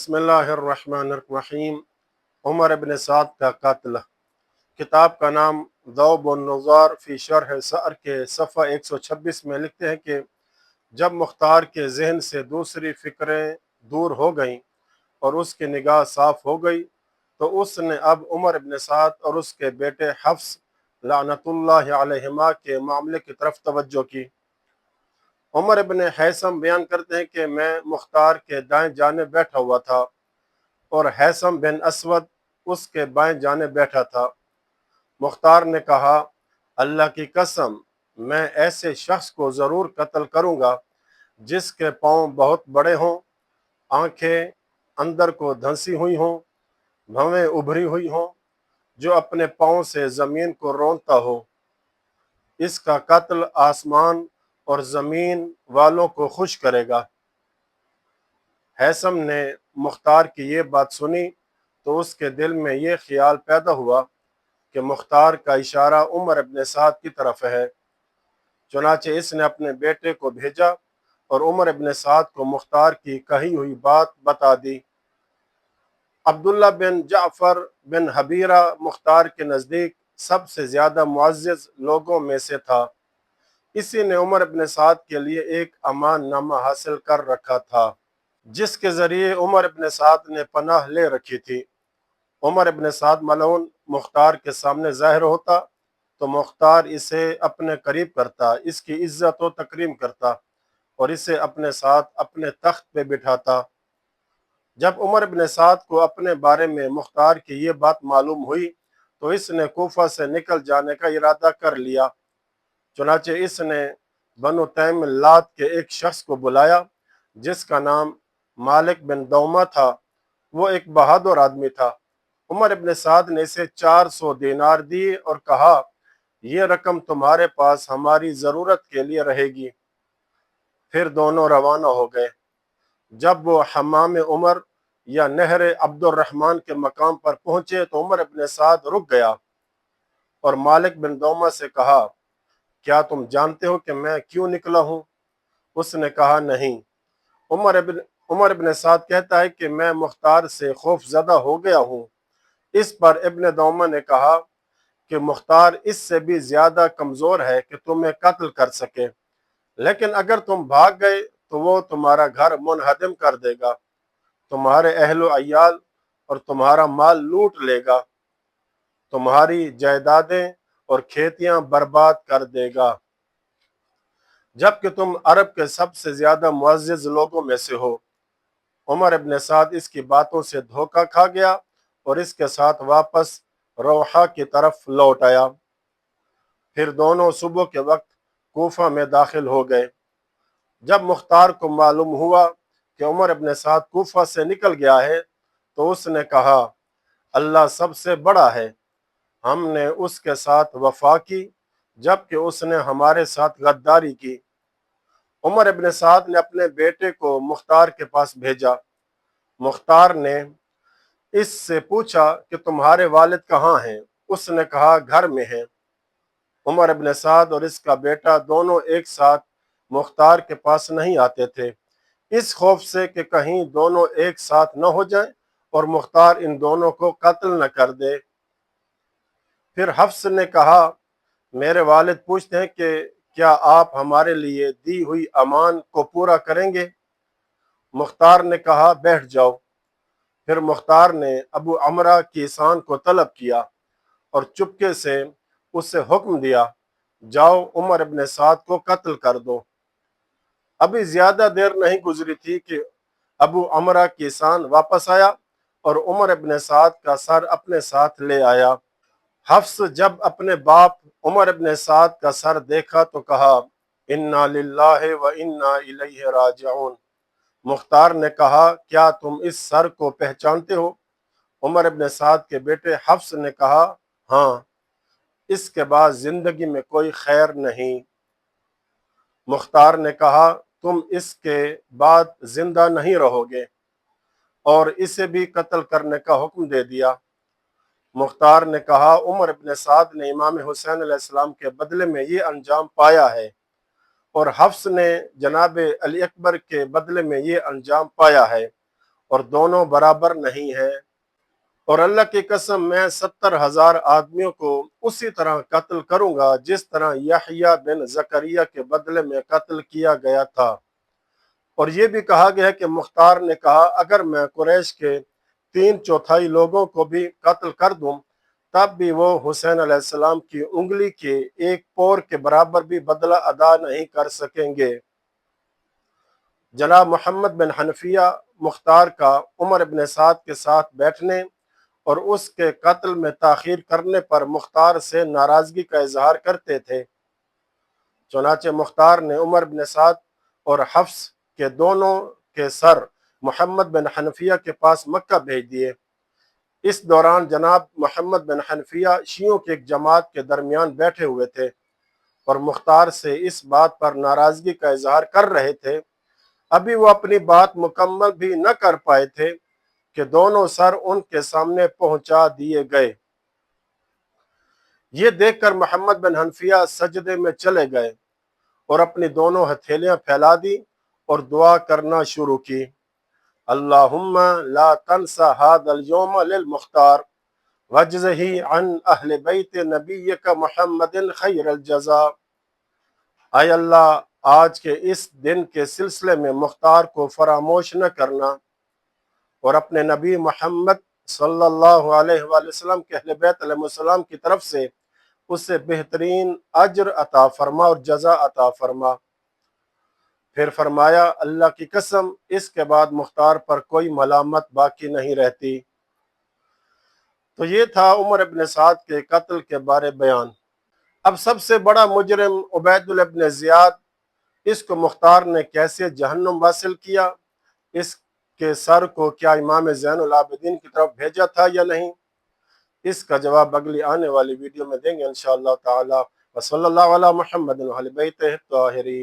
बिस्मिल्लाहिर्रहमानिर्रहीम। उमर इब्न साद का कत्ल। किताब का नाम ज़ौब उन-नुज़ार फ़ी शरह सअर के सफ़ा 126 में लिखते हैं कि जब मुख्तार के ज़हन से दूसरी फ़िक्रें दूर हो गईं और उसकी निगाह साफ़ हो गई तो उसने अब उमर इब्न साद और उसके बेटे हफ्स लानतुल्लाहि अलैहिमा के मामले की तरफ तवज्जो की। उमर इब्न हैसम बयान करते हैं कि मैं मुख्तार के दाएं जाने बैठा हुआ था और हैसम बिन असवद उसके बाएं जाने बैठा था। मुख्तार ने कहा, अल्लाह की कसम, मैं ऐसे शख्स को ज़रूर कत्ल करूँगा जिसके पाँव बहुत बड़े हों, आंखें अंदर को धंसी हुई हों, भवें उभरी हुई हों, जो अपने पाँव से ज़मीन को रौंदता हो। इसका कत्ल आसमान और ज़मीन वालों को खुश करेगा। हैसम ने मुख्तार की ये बात सुनी तो उसके दिल में ये ख्याल पैदा हुआ कि मुख्तार का इशारा उमर इब्न साद की तरफ है। चुनाचे इसने अपने बेटे को भेजा और उमर इब्न साद को मुख्तार की कही हुई बात बता दी। अब्दुल्ला बिन जाफ़र बिन हबीरा मुख्तार के नज़दीक सबसे ज़्यादा मुअज़्ज़ज़ लोगों में से था। इसी ने उमर इब्न साद के लिए एक अमान नामा हासिल कर रखा था जिसके ज़रिए उमर इब्न साद ने पनाह ले रखी थी। उमर इब्न साद मलऊन मुख्तार के सामने ज़ाहिर होता तो मुख्तार इसे अपने करीब करता, इसकी इज्जत व तकरीम करता और इसे अपने साथ अपने तख्त पे बिठाता। जब उमर इब्न साद को अपने बारे में मुख्तार की ये बात मालूम हुई तो इसने कूफा से निकल जाने का इरादा कर लिया। चुनाचे इसने बनु तैम लात के एक शख्स को बुलाया जिसका नाम मालिक बिन दौमा था। वो एक बहादुर आदमी था। उमर इब्न साद ने इसे 400 दीनार दिए और कहा, यह रकम तुम्हारे पास हमारी ज़रूरत के लिए रहेगी। फिर दोनों रवाना हो गए। जब वो हमाम उमर या नहर अब्दुर्रहमान के मकाम पर पहुंचे तो उमर इब्न साद रुक गया और मालिक बिन दौमा से कहा, क्या तुम जानते हो कि मैं क्यों निकला हूँ? उसने कहा, नहीं। उमर इब्न साद कहता है कि मैं मुख्तार से खौफजदा हो गया हूँ। इस पर इब्न दौमा ने कहा कि मुख्तार इससे भी ज्यादा कमजोर है कि तुम्हें कत्ल कर सके, लेकिन अगर तुम भाग गए तो वो तुम्हारा घर मुनहदम कर देगा, तुम्हारे अहलो अयाल और तुम्हारा माल लूट लेगा, तुम्हारी जायदादें और खेतियां बर्बाद कर देगा, जबकि तुम अरब के सबसे ज्यादा मुअज़्ज़ज़ लोगों में से हो। उमर इब्न साद इसकी बातों से धोखा खा गया और इसके साथ वापस रोहा की तरफ लौट आया। फिर दोनों सुबह के वक्त कूफा में दाखिल हो गए। जब मुख्तार को मालूम हुआ कि उमर इब्न साद कूफा से निकल गया है तो उसने कहा, अल्लाह सबसे बड़ा है, हमने उसके साथ वफा की जबकि उसने हमारे साथ गद्दारी की। उमर इब्न साद ने अपने बेटे को मुख्तार के पास भेजा। मुख्तार ने इससे पूछा कि तुम्हारे वालिद कहाँ हैं? उसने कहा, घर में हैं। उमर इब्न साद और इसका बेटा दोनों एक साथ मुख्तार के पास नहीं आते थे, इस खौफ से कि कहीं दोनों एक साथ न हो जाएं और मुख्तार इन दोनों को कत्ल न कर दे। फिर हफ्स ने कहा, मेरे वालिद पूछते हैं कि क्या आप हमारे लिए दी हुई अमान को पूरा करेंगे? मुख्तार ने कहा, बैठ जाओ। फिर मुख्तार ने अबू अमरा कीसान को तलब किया और चुपके से उससे हुक्म दिया, जाओ उमर इब्न साद को कत्ल कर दो। अभी ज्यादा देर नहीं गुजरी थी कि अबू अमरा किसान वापस आया और उमर इब्न साद का सर अपने साथ ले आया। हफ्स जब अपने बाप उमर इब्न साद का सर देखा तो कहा, इन्ना लिल्लाहि व इन्ना इलैहि राजिऊन। मुख्तार ने कहा, क्या तुम इस सर को पहचानते हो? उमर इब्न साद के बेटे हफ्स ने कहा, हाँ, इसके बाद जिंदगी में कोई खैर नहीं। मुख्तार ने कहा, तुम इसके बाद जिंदा नहीं रहोगे और इसे भी कत्ल करने का हुक्म दे दिया। मुख्तार ने कहा, उमर इब्न साद ने इमाम हुसैन अलैहिस्सलाम के बदले में ये अंजाम पाया है और हफ्स ने जनाब अली अकबर के बदले में ये अंजाम पाया है اور دونوں برابر نہیں ہیں، اور اللہ کی قسم میں 70,000 آدمیوں کو اسی طرح قتل کروں گا جس طرح یحییٰ بن زکریا کے بدلے میں قتل کیا گیا تھا۔ اور یہ بھی کہا گیا ہے کہ مختار نے کہا اگر میں قریش کے 3/4 لوگوں کو بھی قتل کر دوں تب بھی وہ حسین علیہ السلام کی انگلی کے ایک پور کے برابر بھی بدلہ ادا نہیں کر سکیں گے۔ جناب محمد بن حنفیہ مختار کا عمر بن سعد کے ساتھ بیٹھنے اور اس کے قتل میں تاخیر کرنے پر مختار سے ناراضگی کا اظہار کرتے تھے۔ چنانچہ مختار نے عمر بن سعد اور حفص کے دونوں کے سر محمد بن حنفیہ کے پاس مکہ بھیج دیے۔ اس دوران جناب محمد بن حنفیہ شیعوں کی ایک جماعت کے درمیان بیٹھے ہوئے تھے اور مختار سے اس بات پر ناراضگی کا اظہار کر رہے تھے۔ ابھی وہ اپنی بات مکمل بھی نہ کر پائے تھے کہ دونوں سر ان کے سامنے پہنچا دیے گئے۔ یہ دیکھ کر محمد بن حنفیہ سجدے میں چلے گئے اور اپنی دونوں ہتھیلیاں پھیلا دی اور دعا کرنا شروع کی، اللہم لا تنسى هذا اليوم للمختار واجزه عن اہل بیت نبیک محمد خیر الجزا۔ اے اللہ، آج کے اس دن کے سلسلے میں مختار کو فراموش نہ کرنا اور اپنے نبی محمد صلی اللہ علیہ وآلہ وسلم کے اہل بیت علیہ السلام کی طرف سے اسے بہترین اجر عطا فرما اور جزا عطا فرما۔ پھر فرمایا اللہ کی قسم اس کے بعد مختار پر کوئی ملامت باقی نہیں رہتی۔ تو یہ تھا عمر بن سعد کے قتل کے بارے بیان۔ اب سب سے بڑا مجرم عبید اللہ بن زیاد، اس کو مختار نے کیسے جہنم واصل کیا؟ اس کے سر کو کیا امام زین العابدین کی طرف بھیجا تھا یا نہیں؟ اس کا جواب اگلی آنے والی ویڈیو میں دیں گے انشاءاللہ تعالی۔ وصلی اللہ علی محمد وعلی بیتہ الطاہرین۔